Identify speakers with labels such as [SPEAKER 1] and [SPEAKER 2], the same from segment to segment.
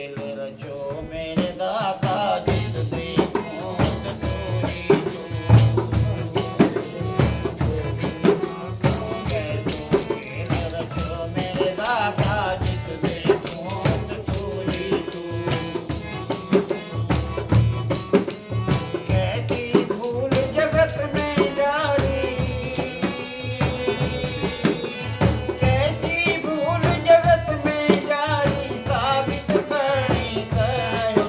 [SPEAKER 1] खेल रचो मेरे दाता जिस देखूं तू ही तू खेल रचो मेरे दाता जिस देखूं तू ही तू कैसी भूल जगत में जारी कैसी भूल जगत में जारी साबित करनी कहो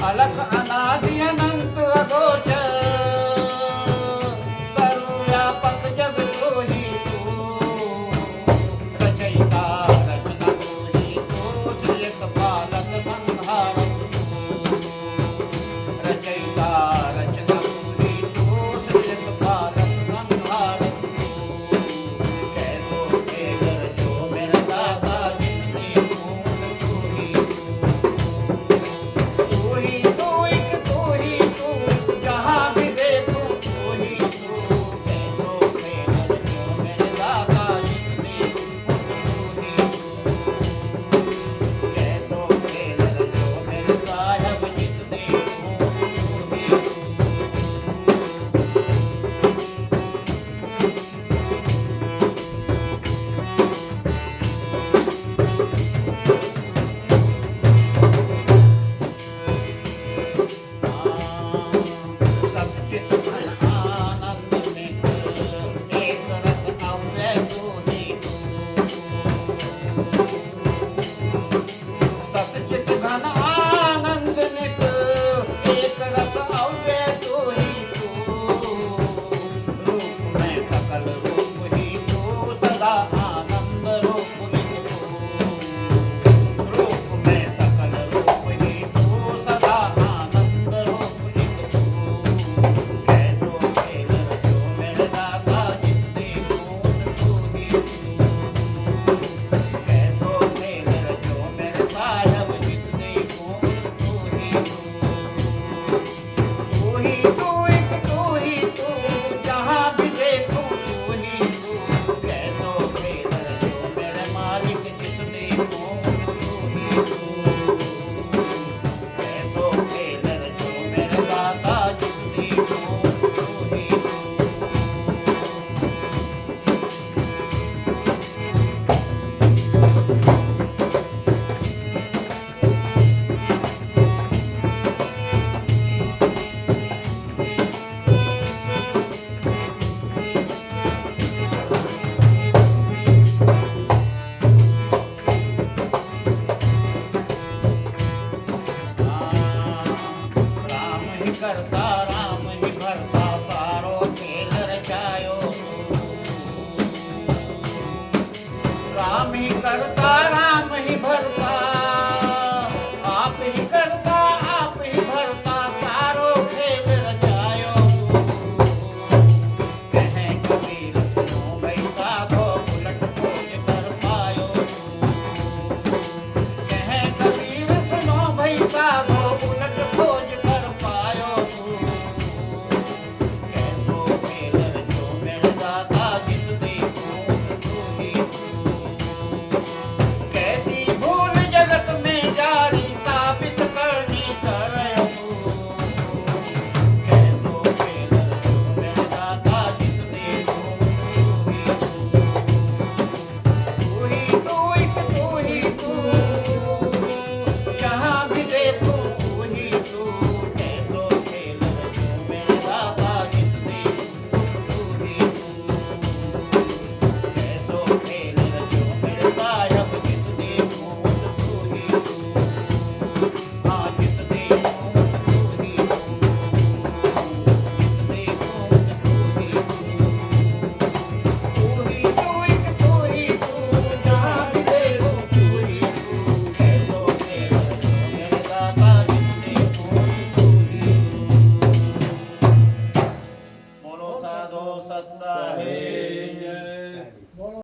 [SPEAKER 1] अलख अनादि अनंत अगोचर, सर्वव्यापक जग तो ही तू, रचयिता रचना तो ही तू, सृजक पालक संहारक तू, रचयिता रचना तो ही तू, सृजक पालक संहारक तू, कैसो खेल जो मेरा दाता जिसने मूल तू ही तू ही तू एक तू ही तू, जहाँ भी देखूं तू ही तू, कैसो खेल जो मेरे दाता जिसने तू ही कैसो खेल जो मेरे साहब जिसने तू ही सच्चित घन आनंद नित, एक रस अव्यय तू ही सच्चित घन आनंद नित, एक रस अव्यय तू ही तू, रूप में सकल रूप ही तू, सदा आनंद रूप ही तू, रूप में सकल रूप ही तू, सदा आनंद रूप ही तू, कैसो खेल जो मेरे दाता जिसने मूल तू ही कैसो खेल जो मेरे साहब जिसने मूल तू ही तू ही तू एक तू ही तू, जहाँ भी देखूं तू ही तू, कैसो खेल जो मेरे मालिक जिसने मूल तू ही कैसो खेल जो मेरे दाता जिसने मूल तू ही राम ही करता